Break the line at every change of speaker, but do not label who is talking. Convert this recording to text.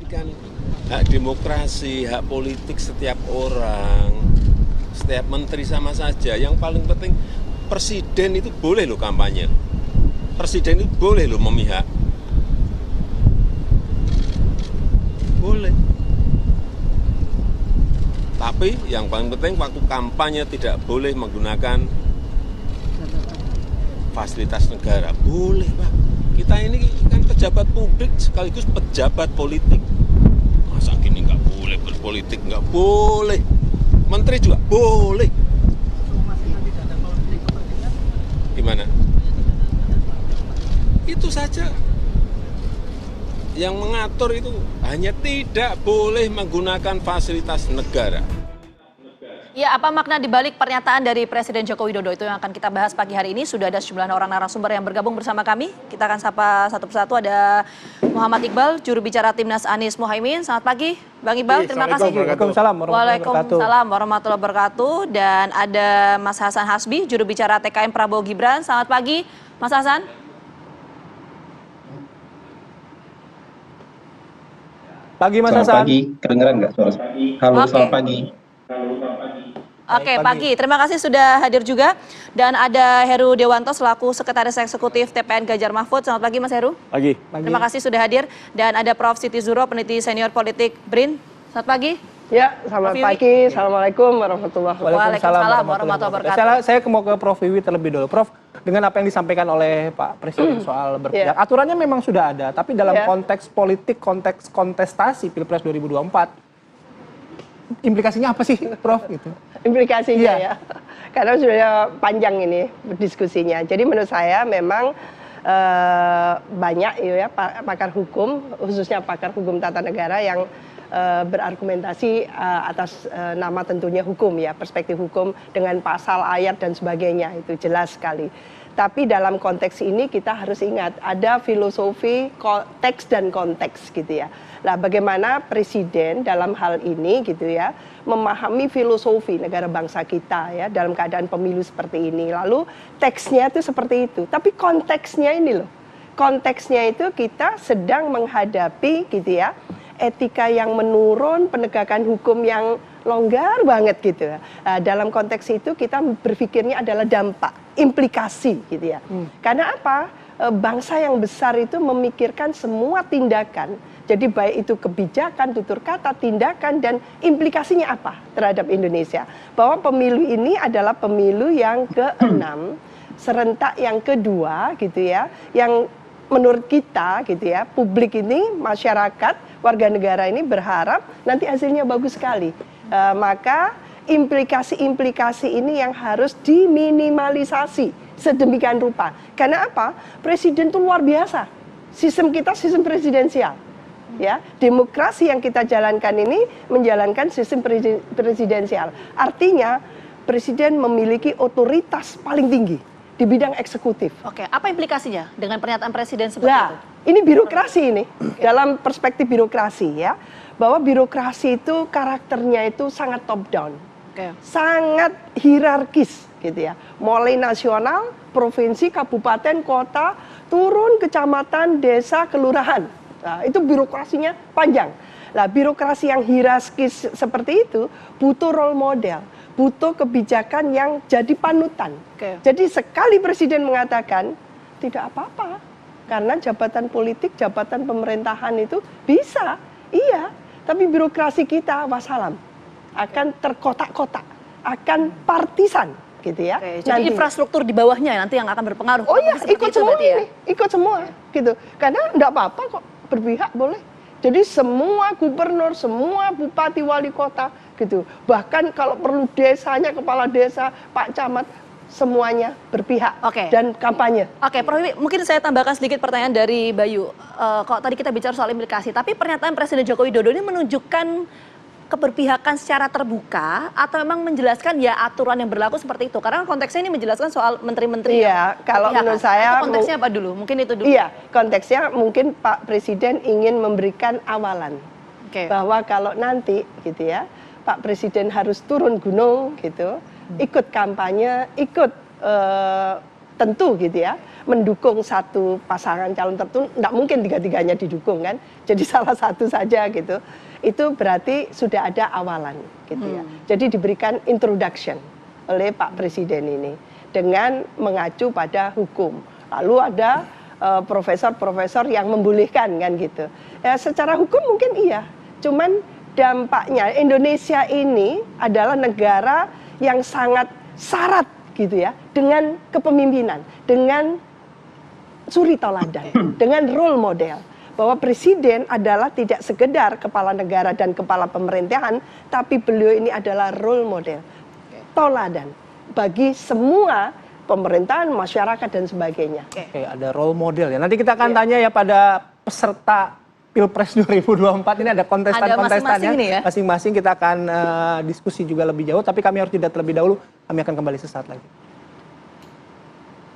kan hak demokrasi, hak politik setiap orang, setiap menteri sama saja. Yang paling penting presiden itu boleh loh kampanye. Presiden itu boleh loh memihak. Boleh. Tapi yang paling penting waktu kampanye tidak boleh menggunakan fasilitas negara. Boleh, Pak. Kita ini kan pejabat publik sekaligus pejabat politik. Masa gini nggak boleh berpolitik? Nggak boleh. Menteri juga boleh. Gimana? Itu saja. Yang mengatur itu hanya tidak boleh menggunakan fasilitas negara.
Ya, apa makna dibalik pernyataan dari Presiden Joko Widodo itu yang akan kita bahas pagi hari ini. Sudah ada sejumlah orang narasumber yang bergabung bersama kami. Kita akan sapa satu persatu. Ada Muhammad Iqbal, juru bicara Timnas Anies Mohaimin. Selamat pagi, Bang Iqbal. Terima kasih. Waalaikumsalam warahmatullahi wabarakatuh. Dan ada Mas Hasan Hasbi, juru bicara TKN Prabowo Gibran. Selamat pagi, Mas Hasan.
Pagi Mas Hasan.
Selamat pagi, kedengeran nggak suara saya? Halo, selamat pagi.
Oke, pagi. Terima kasih sudah hadir juga. Dan ada Heru Dewanto selaku Sekretaris Eksekutif TPN Ganjar Mahfud. Selamat pagi Mas Heru.
Pagi.
Terima kasih sudah hadir. Dan ada Prof. Siti Zuro, peneliti senior politik BRIN. Selamat pagi.
Ya, selamat pagi. Assalamualaikum warahmatullahi wabarakatuh.
Waalaikumsalam warahmatullahi wabarakatuh.
Saya mau ke Prof. Wiwi terlebih dulu. Prof, dengan apa yang disampaikan oleh Pak Presiden soal berpihak, aturannya memang sudah ada, tapi dalam konteks politik, konteks kontestasi Pilpres 2024, implikasinya apa sih, Prof? Gitu.
Implikasinya ya, karena sudah panjang ini diskusinya. Jadi menurut saya memang banyak ya pakar hukum, khususnya pakar hukum tata negara yang berargumentasi atas nama tentunya hukum ya, perspektif hukum dengan pasal, ayat dan sebagainya, itu jelas sekali. Tapi dalam konteks ini kita harus ingat ada filosofi teks dan konteks gitu ya. Nah, bagaimana presiden dalam hal ini gitu ya memahami filosofi negara bangsa kita ya dalam keadaan pemilu seperti ini. Lalu teksnya itu seperti itu, tapi konteksnya ini loh. Konteksnya itu kita sedang menghadapi gitu ya etika yang menurun, penegakan hukum yang longgar banget gitu ya. Dalam konteks itu kita berpikirnya adalah dampak, implikasi gitu ya. Karena apa? Bangsa yang besar itu memikirkan semua tindakan. Jadi baik itu kebijakan, tutur kata, tindakan, dan implikasinya apa terhadap Indonesia. Bahwa pemilu ini adalah pemilu yang ke-6, serentak yang kedua gitu ya, yang menurut kita gitu ya, publik ini, masyarakat, warga negara ini berharap nanti hasilnya bagus sekali. Maka implikasi-implikasi ini yang harus diminimalisasi sedemikian rupa. Karena apa? Presiden itu luar biasa. Sistem kita sistem presidensial. Ya, demokrasi yang kita jalankan ini menjalankan sistem presidensial. Artinya presiden memiliki otoritas paling tinggi di bidang eksekutif.
Oke, apa implikasinya dengan pernyataan presiden seperti itu?
Ini birokrasi ini, dalam perspektif birokrasi ya, bahwa birokrasi itu karakternya itu sangat top down, sangat hierarkis gitu ya, mulai nasional, provinsi, kabupaten, kota, turun kecamatan, desa, kelurahan. Nah, itu birokrasinya panjang. Nah, birokrasi yang hierarkis seperti itu butuh role model, butuh kebijakan yang jadi panutan. Jadi sekali presiden mengatakan tidak apa-apa, karena jabatan politik, jabatan pemerintahan itu bisa, iya. Tapi birokrasi kita, wassalam, akan terkotak-kotak, akan partisan, gitu ya.
Jadi infrastruktur di bawahnya nanti yang akan berpengaruh.
Oh iya, ikut semua ini, ikut semua, gitu. Karena enggak apa-apa kok, berpihak boleh. Jadi semua gubernur, semua bupati, wali kota, gitu. Bahkan kalau perlu desanya, kepala desa, Pak Camat, semuanya berpihak dan kampanye.
Oke, Prof. Wiwi, mungkin saya tambahkan sedikit pertanyaan dari Bayu. Kalau tadi kita bicara soal implikasi, tapi pernyataan Presiden Joko Widodo ini menunjukkan keberpihakan secara terbuka atau memang menjelaskan ya aturan yang berlaku seperti itu? Karena konteksnya ini menjelaskan soal menteri-menteri.
Iya, kalau menurut saya
itu konteksnya apa dulu? Mungkin itu dulu.
Iya, konteksnya mungkin Pak Presiden ingin memberikan awalan bahwa kalau nanti gitu ya, Pak Presiden harus turun gunung gitu, ikut kampanye, ikut tentu gitu ya, mendukung satu pasangan calon tertentu, nggak mungkin tiga-tiganya didukung kan. Jadi salah satu saja gitu. Itu berarti sudah ada awalan gitu ya. Jadi diberikan introduction oleh Pak Presiden ini dengan mengacu pada hukum. Lalu ada profesor-profesor yang membolehkan kan gitu. Ya, secara hukum mungkin iya. Cuman dampaknya Indonesia ini adalah negara yang sangat syarat gitu ya dengan kepemimpinan, dengan suri tauladan, dengan role model. Bahwa presiden adalah tidak sekedar kepala negara dan kepala pemerintahan, tapi beliau ini adalah role model, tauladan bagi semua pemerintahan, masyarakat dan sebagainya.
Oke, ada role model ya. Nanti kita akan tanya ya pada peserta Pilpres 2024 ini ada kontestan-kontestannya
ya?
Masing-masing kita akan diskusi juga lebih jauh, tapi kami harus jeda terlebih dahulu. Kami akan kembali sesaat lagi.